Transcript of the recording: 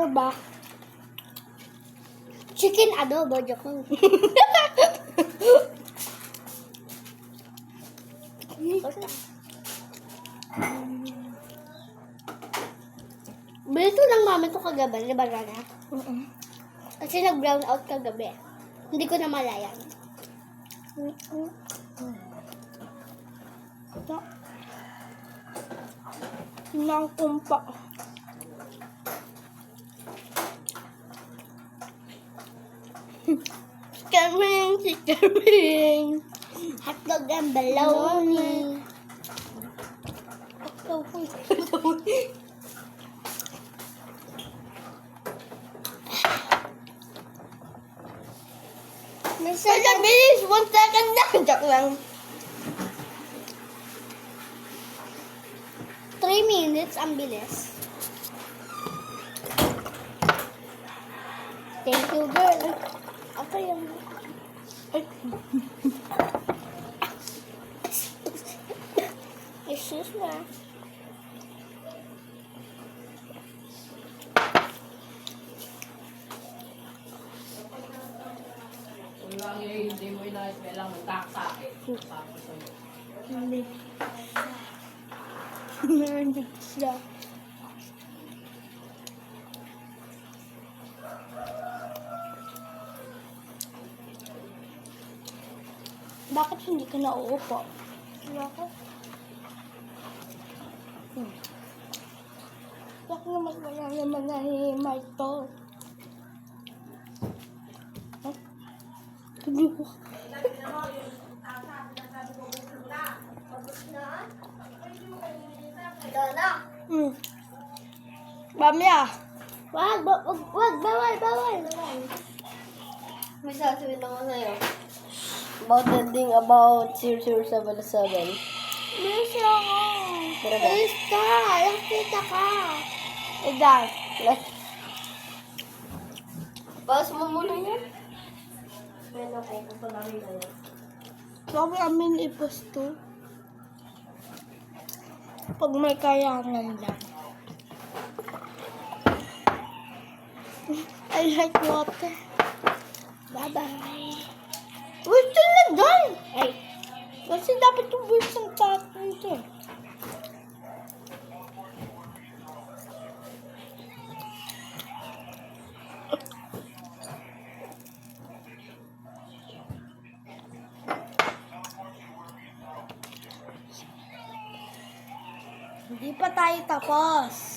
Ano ba? Chicken adobo, joke lang. Bilito lang mami ito kagabi, di ba Rana? Kasi nag-brown out kagabi. Hindi ko na malayan. Nang kumpa. Chicken wing. Hotdog and bologna. Kaya bilis, 1 second na. Joke lang. 3 minutes, ang bilis. Thank you, girl. Ako yung... Excuse me. Kung lang hindi mo inayos, kailangan mag-tack sa akin. Tapos sa'yo. Hindi. Meron din siya. Bakit hindi ka nauupo? Bakit? Bakit naman wala naman nahihimay to? Tuloy ko. Bamya! Wag, bawal. May sasabihin ako sa'yo. About the thing about 0077. Miss ako. Pero ba? Alis ka. Nakita ka. Edan. Pause mo muna yan. Pero okay, kapag na yan. Bakit amin i-post to? Pag may kayangan lang. I like water. Bye-bye. Wait ka na doon! Ay, kasi dapat yung wait ng tatay ito. Hindi pa tayo tapos.